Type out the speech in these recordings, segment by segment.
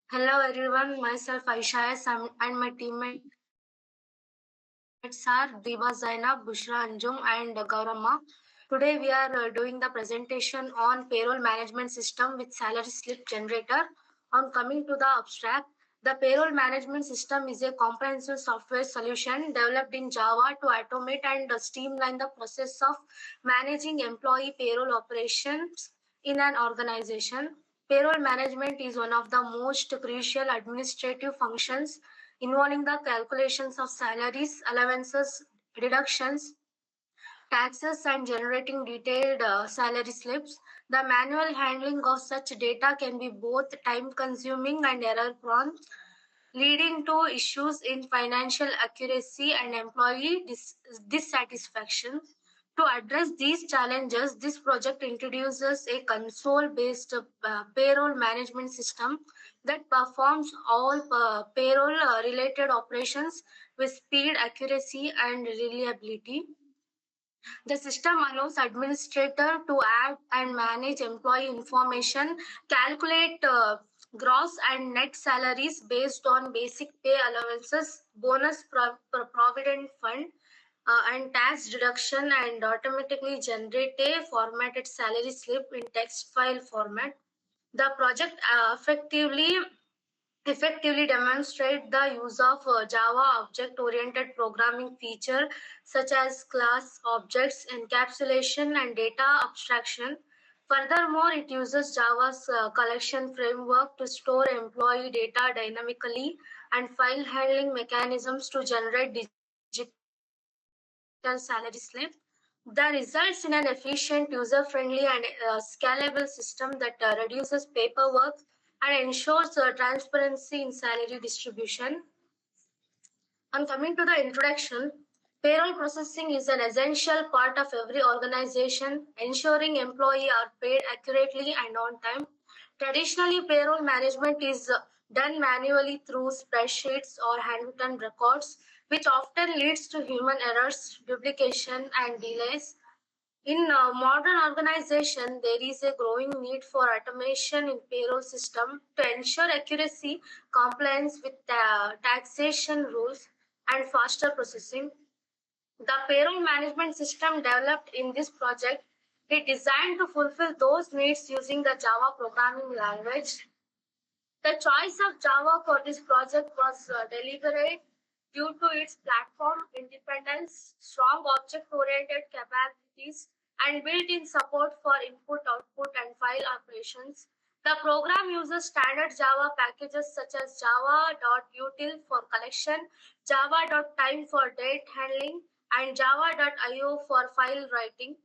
Hello everyone, myself Ayisha and my teammates are Diva Zainab, Bushra Anjum and Gauramma. Today we are doing the presentation on payroll management system with salary slip generator. On coming to the abstract, the payroll management system is a comprehensive software solution developed in Java to automate and streamline the process of managing employee payroll operations in an organization. Payroll management is one of the most crucial administrative functions involving the calculations of salaries, allowances, deductions, taxes, and generating detailed salary slips. The manual handling of such data can be both time consuming and error prone, leading to issues in financial accuracy and employee dissatisfaction. To address these challenges, this project introduces a console based payroll management system that performs all payroll related operations with speed, accuracy, and reliability. The system allows administrator to add and manage employee information, calculate gross and net salaries based on basic pay allowances, provident fund, and tax deduction, and automatically generate a formatted salary slip in text file format. The project effectively demonstrate the use of Java object-oriented programming feature such as class objects, encapsulation, and data abstraction. Furthermore, it uses Java's collection framework to store employee data dynamically and file handling mechanisms to generate digital salary slip. That results in an efficient, user-friendly, and scalable system that reduces paperwork and ensures transparency in salary distribution. And coming to the introduction, payroll processing is an essential part of every organization, ensuring employees are paid accurately and on time. Traditionally, payroll management is done manually through spreadsheets or handwritten records, which often leads to human errors, duplication, and delays. In modern organization, there is a growing need for automation in payroll system to ensure accuracy, compliance with taxation rules, and faster processing. The payroll management system developed in this project is designed to fulfill those needs using the Java programming language. The choice of Java for this project was deliberate due to its platform independence, strong object-oriented capabilities, and built-in support for input, output, and file operations. The program uses standard Java packages such as java.util for collection, java.time for date handling, and java.io for file writing.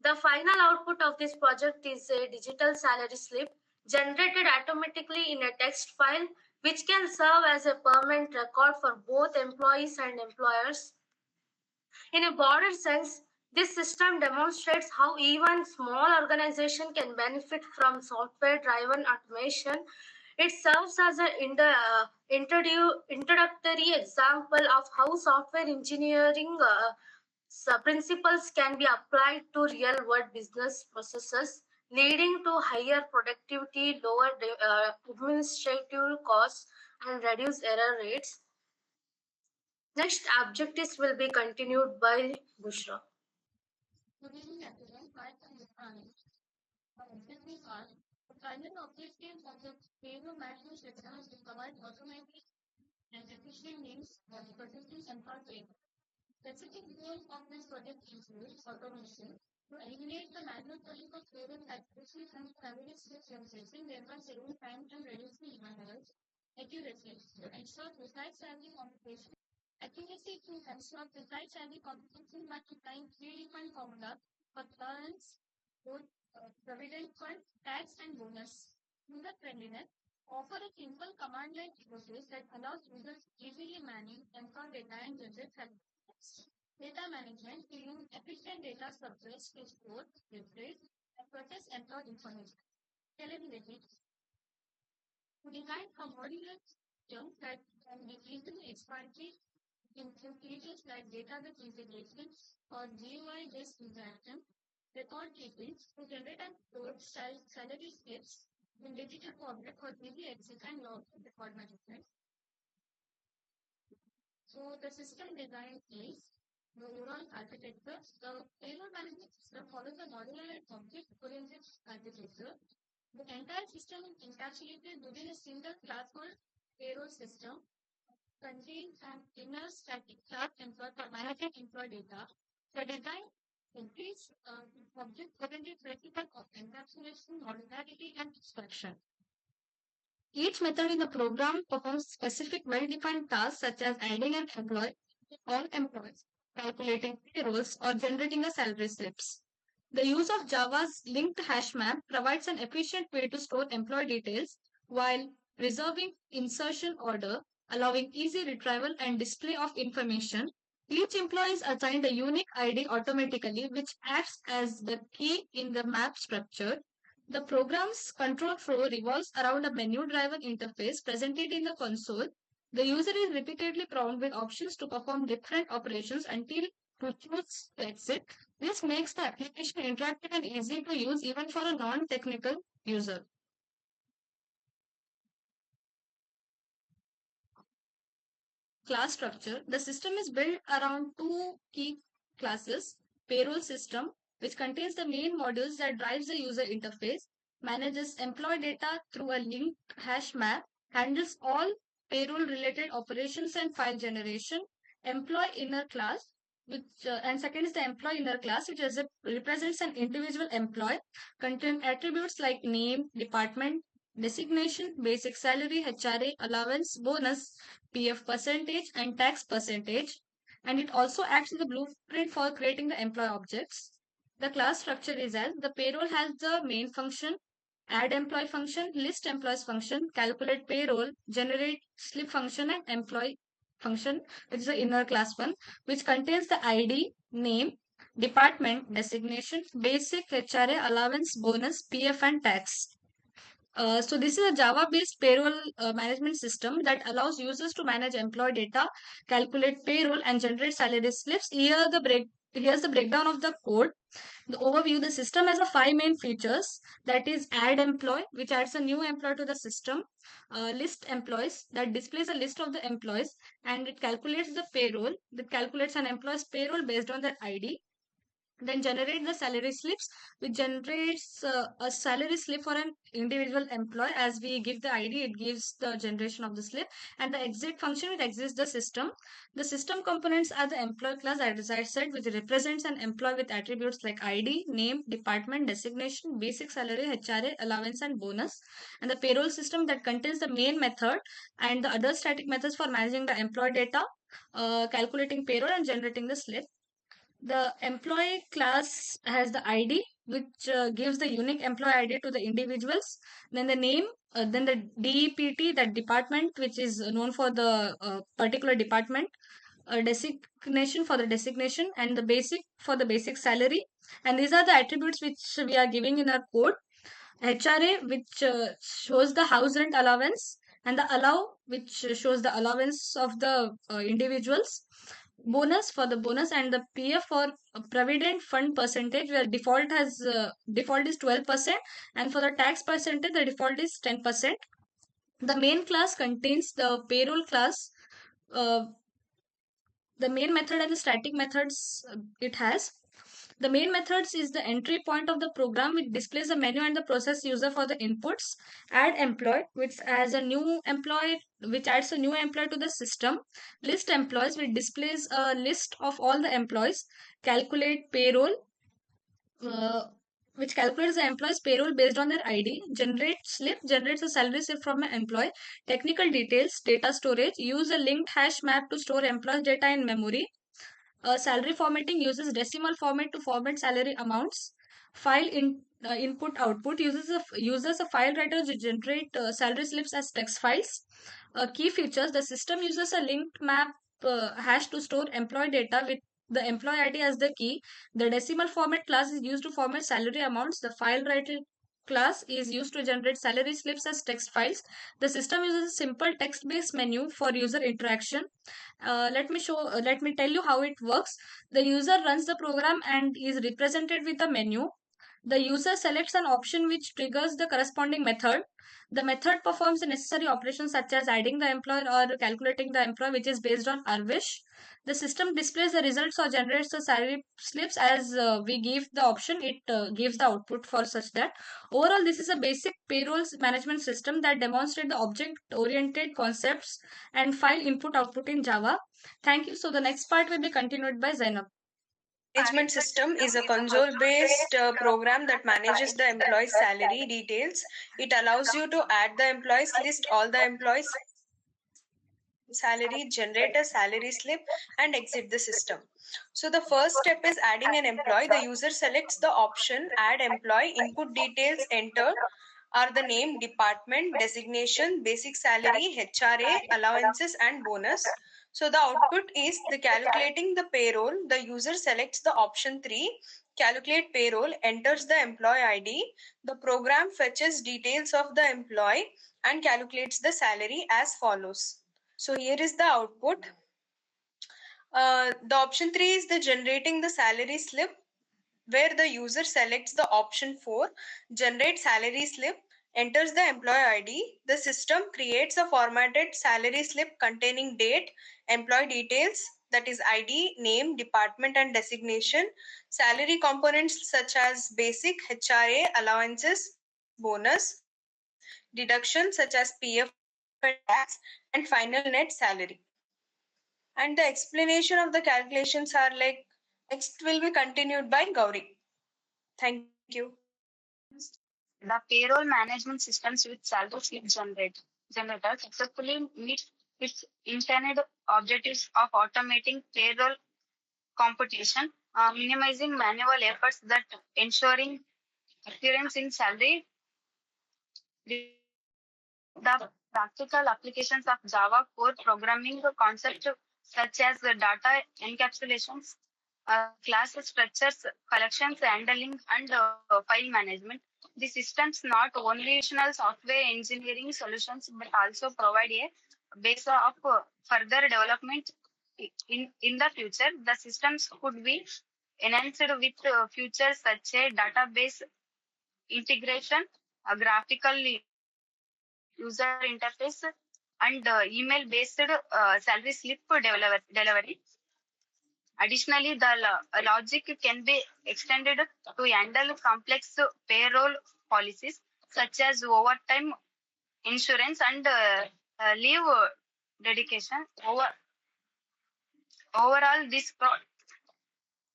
The final output of this project is a digital salary slip generated automatically in a text file, which can serve as a permanent record for both employees and employers. In a broader sense, this system demonstrates how even small organization can benefit from software-driven automation. It serves as an introductory example of how software engineering principles can be applied to real-world business processes, leading to higher productivity, lower administrative costs, and reduced error rates. Next, objectives will be continued by Bushra. Good evening, everyone. Hi, I'm Rani. This is our final objective of the payroll management system is to provide automated and efficient means of processing and payment. Specific goals of this project include automation to eliminate the manual process of payroll accuracy and family steps processing, thereby saving time and reducing human errors. Accuracy to ensure precise salary computation. Accuracy to ensure precise salary computation by applying predefined formula for parents, both provident fund, tax, and bonus. User friendliness. Offer a simple command line interface that allows users to easily manage, enter data, and generate calculations. Data management, using efficient data structures to store, replace, and process entered information. Scalability, to design a modular system that can be easily expanded into features like database integration or GUI-based interaction, record keeping to generate and store salary slips, In digital object for easy access and log record management. So the system design is the overall architecture. The payload management system follows the modular and object-oriented architecture. The entire system is encapsulated within a single class called payroll system, contains an inner static class employed for managing employee data. The design increase object-oriented principle of encapsulation, modularity, and abstraction. Each method in the program performs specific well-defined tasks such as adding an employee, all employees, calculating payrolls, or generating a salary slips. The use of Java's linked hash map provides an efficient way to store employee details while preserving insertion order, allowing easy retrieval and display of information. Each employee is assigned a unique ID automatically, which acts as the key in the map structure. The program's control flow revolves around a menu-driven interface presented in the console. The user is repeatedly prompted with options to perform different operations until to choose to exit. This makes the application interactive and easy to use even for a non-technical user. Class structure. The system is built around two key classes. Payroll system, which contains the main modules that drives the user interface, manages employee data through a linked hash map, handles all payroll related operations and file generation. Employee inner class, which and second is the employee inner class, which represents an individual employee, contain attributes like name, department, designation, basic salary, HRA, allowance, bonus, PF percentage, and tax percentage. And it also acts as a blueprint for creating the employee objects. The class structure is as the payroll has the main function, add employee function, list employees function, calculate payroll, generate slip function, and employee function, which is the inner class one, which contains the ID, name, department, designation, basic HRA, allowance, bonus, PF, and tax. So this is a Java-based payroll management system that allows users to manage employee data, calculate payroll, and generate salary slips. Here's the breakdown of the code. The overview: the system has a five main features. That is, add employee, which adds a new employee to the system. List employees, that displays a list of the employees, and it calculates the payroll. That calculates an employee's payroll based on their ID. Then generate the salary slips, which generates a salary slip for an individual employee. As we give the ID, it gives the generation of the slip. And the exit function, which exits the system. The system components are the employee class, as I said, which represents an employee with attributes like ID, name, department, designation, basic salary, HRA, allowance, and bonus. And the payroll system, that contains the main method and the other static methods for managing the employee data, calculating payroll, and generating the slip. The employee class has the ID, which gives the unique employee ID to the individuals. Then the name, then the DEPT, that department, which is known for the particular department. Designation for the designation, and the basic for the basic salary. And these are the attributes which we are giving in our code. HRA, which shows the house rent allowance, and the allow, which shows the allowance of the individuals. Bonus for the bonus, and the PF for provident fund percentage, where default is 12%, and for the tax percentage the default is 10%. The main class contains the payroll class, uh, the main method and the static methods it has. The main methods is the entry point of the program, which displays the menu and the process user for the inputs. Add employee, which adds a new employee to the system. List employees, which displays a list of all the employees. Calculate payroll, uh, which calculates the employee's payroll based on their ID. Generate slip, generates a salary slip from an employee. Technical details, data storage, use a linked hash map to store employees data in memory. Salary formatting uses decimal format to format salary amounts. Input output uses a file writer to generate salary slips as text files. Key features: the system uses a linked map hash to store employee data with the employee ID as the key. The decimal format class is used to format salary amounts. The file writer class is used to generate salary slips as text files. The system uses a simple text-based menu for user interaction. Let me tell you how it works. The user runs the program and is represented with a menu. The user selects an option which triggers the corresponding method. The method performs the necessary operations such as adding the employee or calculating the employee, which is based on our wish. The system displays the results or generates the salary slips as we give the option. It gives the output for such that. Overall, this is a basic payroll management system that demonstrates the object-oriented concepts and file input-output in Java. Thank you. So the next part will be continued by Zainab. Management system is a console-based program that manages the employee's salary details. It allows you to add the employees list, all the employees' salary, generate a salary slip, and exit the system. So the first step is adding an employee. The user selects the option add employee, input details enter are the name, department, designation, basic salary, HRA, allowances, and bonus. So the output is the calculating the payroll. The user selects the option 3, calculate payroll, enters the employee ID. The program fetches details of the employee and calculates the salary as follows. So here is the output. The option 3 is the generating the salary slip, where the user selects the option 4, generate salary slip, enters the employee ID. The system creates a formatted salary slip containing date, employee details, that is ID, name, department, and designation, salary components such as basic, HRA, allowances, bonus, deductions such as PF and tax, and final net salary. And the explanation of the calculations are like next will be continued by Gauri. Thank you. The payroll management systems with salary slip generator successfully meet its intended objectives of automating payroll computation, minimizing manual efforts that ensuring accuracy in salary. The practical applications of Java core programming concepts such as the data encapsulations, class structures, collections, handling, and file management. The systems not only traditional software engineering solutions but also provide a base of further development in the future. The systems could be enhanced with features such as database integration, a graphical user interface, and email-based salary slip delivery. Additionally, the logic can be extended to handle complex payroll policies such as overtime insurance and leave dedication. Overall, this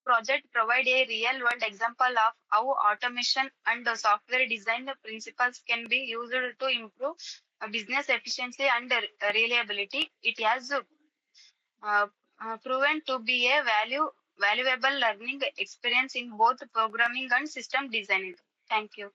project provide a real-world example of how automation and software design principles can be used to improve business efficiency and reliability. It has proven to be a valuable learning experience in both programming and system designing. Thank you.